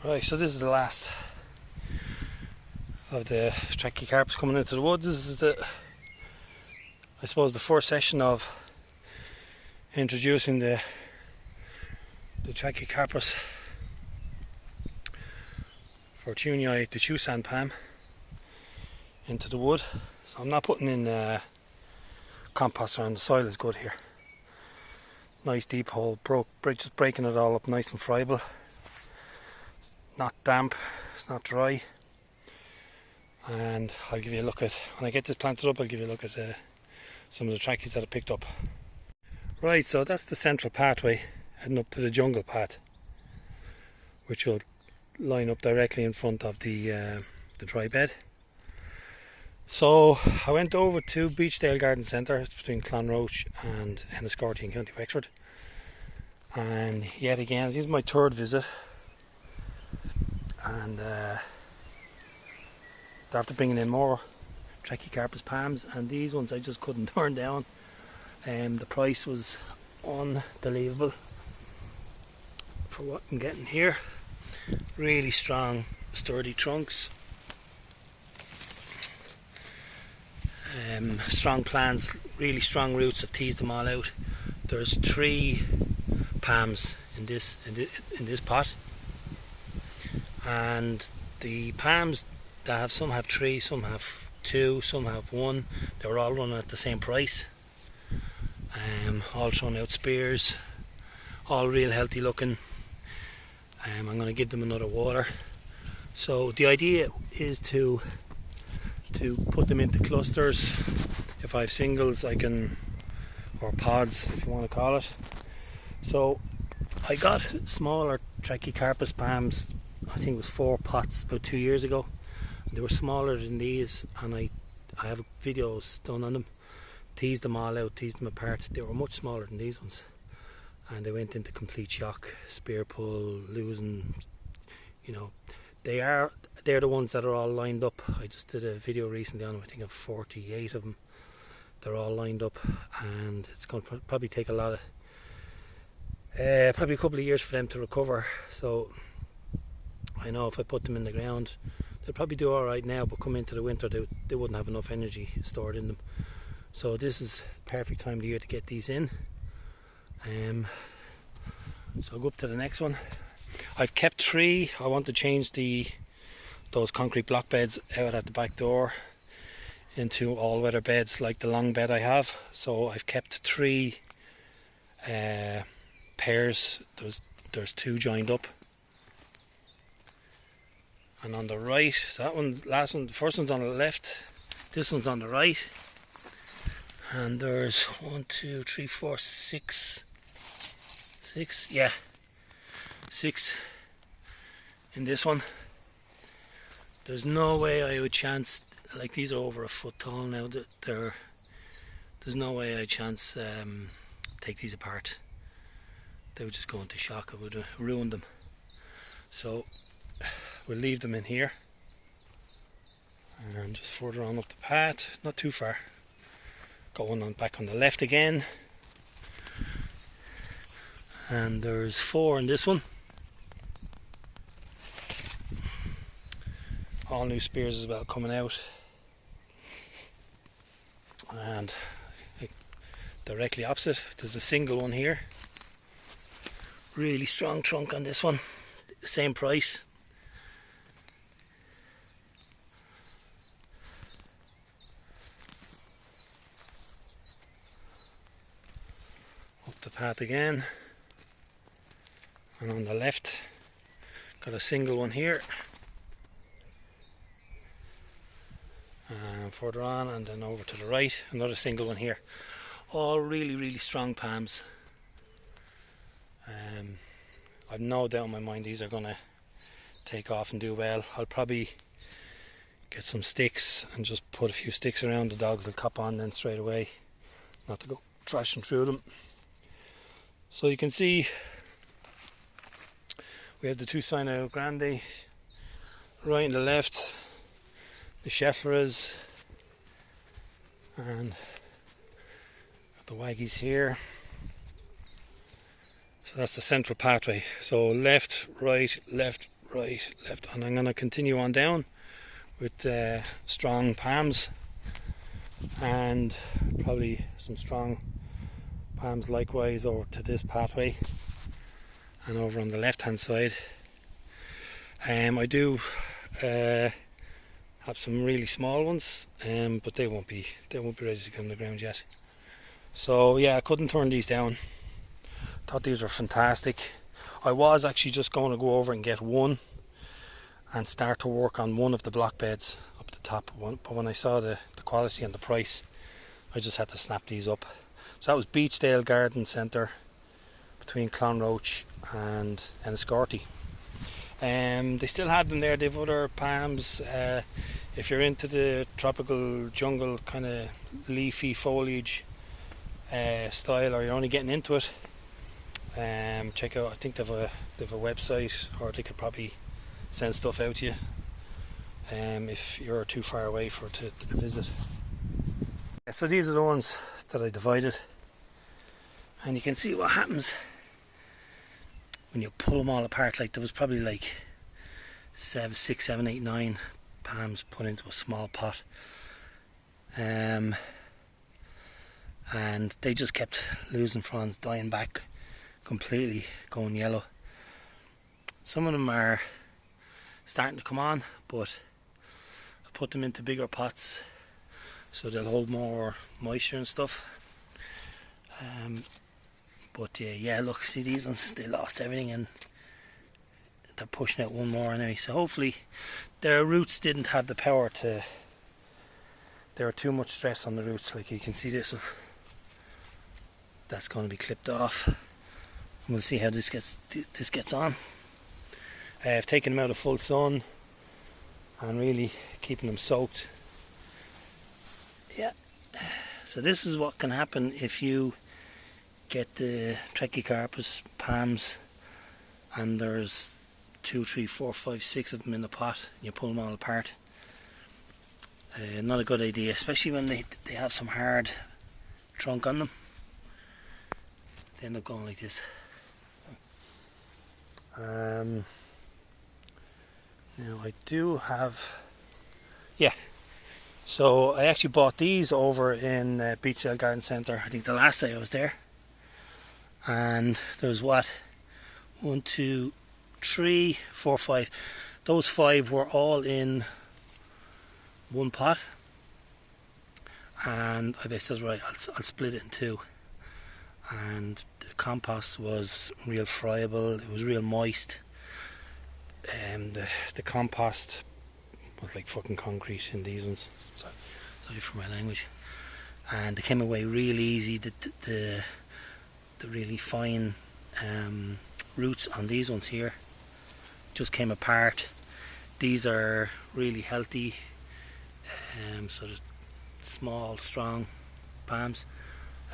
Right, so this is the last of the trachycarpus coming into the wood. This is I suppose the first session of introducing the trachycarpus fortunei, the Chusan palm, into the wood. So I'm not putting in compost around. The soil is good here. Nice deep hole, just breaking it all up nice and friable. It's not damp, it's not dry. And I'll give you a look at, when I get this planted up, I'll give you a look at some of the trackies that I picked up. Right, so that's the central pathway heading up to the jungle path, which will line up directly in front of the dry bed. So I went over to Beechdale Garden Centre. It's between Clonroche and Enniscorthy in County Wexford, and yet again this is my third visit, and after bringing in more trachycarpus palms, and these ones I just couldn't turn down. The price was unbelievable for what I'm getting here. Really strong, sturdy trunks, strong plants, really strong roots. I've teased them all out. There's 3 palms in this pot, and the palms that have, some have 3, some have 2, some have 1. They were all running at the same price. All thrown out spears, all real healthy looking. I'm going to give them another water. So the idea is to put them into clusters. If I have singles, I can, or pods if you want to call it. So I got smaller trachycarpus palms, I think it was 4 pots about 2 years ago. They were smaller than these, and I have videos done on them. Teased them all out, teased them apart. They were much smaller than these ones, and they went into complete shock, spear pull, losing, you know. They're the ones that are all lined up. I just did a video recently on them. I think of 48 of them. They're all lined up, and it's going to probably take a lot of probably a couple of years for them to recover. So I know if I put them in the ground, they'll probably do alright now, but come into the winter they wouldn't have enough energy stored in them. So this is the perfect time of the year to get these in. So I'll go up to the next one. I've kept 3. I want to change those concrete block beds out at the back door into all-weather beds like the long bed I have. So I've kept 3 pairs. There's 2 joined up. And on the right, so that one, the first one's on the left, this one's on the right. And there's 1, 2, 3, 4, 6, yeah, 6 in this one. There's no way I would chance, like these are over a foot tall now, there's no way I'd chance take these apart. They would just go into shock. I would have ruined them. So we'll leave them in here, and just further on up the path, not too far. Got one back on the left again, and there's 4 in this one. All new spears as well coming out, and directly opposite there's a single one here. Really strong trunk on this one, same price. Up the path again, and on the left got a single one here, and further on, and then over to the right another single one here. All really strong palms. I've no doubt in my mind these are going to take off and do well. I'll probably get some sticks and just put a few sticks around. The dogs will cop on then straight away, not to go thrashing through them. So you can see we have the 2 Sino Grande right on the left, the Schefflers, and got the Waggies here. So that's the central pathway. So left, right, left, and I'm going to continue on down with strong palms, and probably some strong palms likewise over to this pathway, and over on the left hand side. I do have some really small ones, but they won't be ready to go on the ground yet. So yeah, I couldn't turn these down. Thought these were fantastic. I was actually just going to go over and get one and start to work on one of the block beds up the top, but when I saw the quality and the price, I just had to snap these up. So that was Beechdale Garden Centre between Clonroche and Enniscorthy. They still had them there. They've other palms. If you're into the tropical jungle kind of leafy foliage style, or you're only getting into it, check out. I think they've a website, or they could probably send stuff out to you if you're too far away to visit. So these are the ones that I divided, and you can see what happens when you pull them all apart. Like, there was probably like 6, 7, 8, 9 palms put into a small pot, and they just kept losing fronds, dying back completely, going yellow. Some of them are starting to come on, but I've put them into bigger pots so they'll hold more moisture and stuff. But yeah, look, see these ones, they lost everything, and they're pushing out one more anyway. So hopefully their roots didn't have the power to, there were too much stress on the roots. Like, you can see this one, that's going to be clipped off, and we'll see how this gets on. I've taken them out of full sun and really keeping them soaked. Yeah, so this is what can happen if you get the Trachycarpus palms and there's 2, 3, 4, 5, 6 of them in the pot, and you pull them all apart. Not a good idea, especially when they have some hard trunk on them. They end up going like this. Now I do have, yeah, so I actually bought these over in Beechdale Garden Centre, I think the last day I was there, and there was 1, 2, 3, 4, 5, those 5 were all in one pot, and I said, right, I'll split it in 2, and the compost was real friable, it was real moist. The compost was like fucking concrete in these ones. Sorry for my language. And they came away real easy. The really fine roots on these ones here just came apart. These are really healthy, sort of small, strong palms.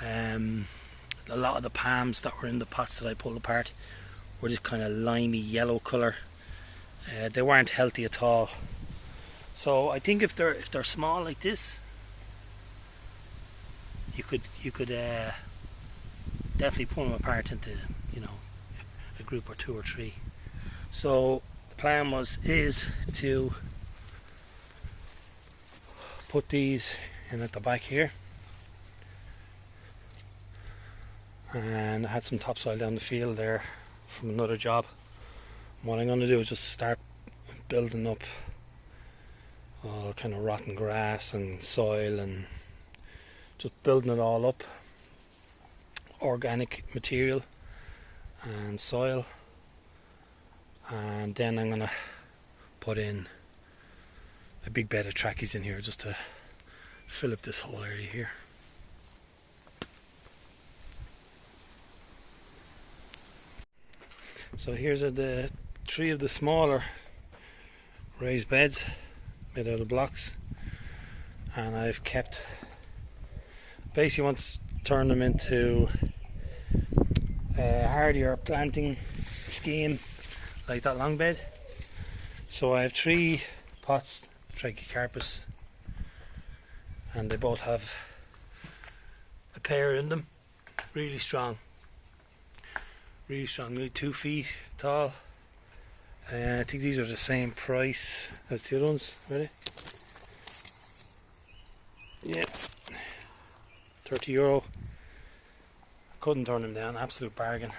A lot of the palms that were in the pots that I pulled apart were this kind of limey yellow colour. They weren't healthy at all. So I think if they're small like this, you could definitely pull them apart into, you know, a group or 2 or 3. So the plan is to put these in at the back here, and I had some topsoil down the field there from another job. What I'm going to do is just start building up all kind of rotten grass and soil, and just building it all up, organic material and soil, and then I'm going to put in a big bed of trackies in here just to fill up this whole area here. So here's the 3 of the smaller raised beds made out of blocks, and I've kept, basically want to turn them into a hardier planting scheme like that long bed. So I have 3 pots of Trachycarpus, and they both have a pair in them, really strong, nearly 2 feet tall. I think these are the same price as the other ones, really. Yeah, €30. Couldn't turn them down, absolute bargain.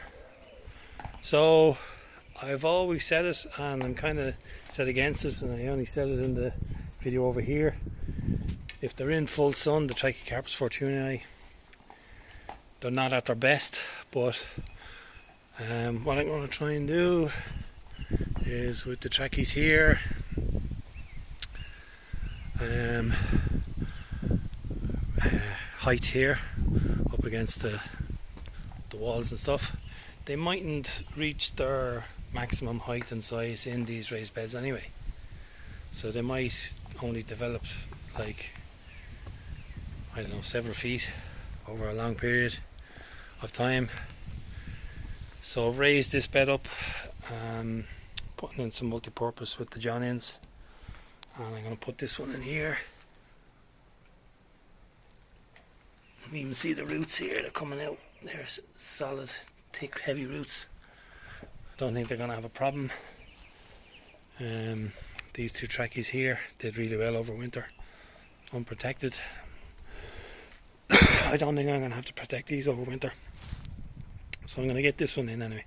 So I've always said it, and I'm kind of set against it, and I only said it in the video over here. If they're in full sun, the Trachycarpus fortunei, they're not at their best, but what I'm going to try and do is with the trackies here, height here up against the walls and stuff, they mightn't reach their maximum height and size in these raised beds anyway, so they might only develop like, I don't know, several feet over a long period of time. So I've raised this bed up, putting in some multi-purpose with the John-ins, and I'm going to put this one in here. You can even see the roots here, they're coming out. They're solid, thick, heavy roots. I don't think they're going to have a problem. These two trackies here did really well over winter, unprotected. I don't think I'm going to have to protect these over winter, so I'm going to get this one in anyway.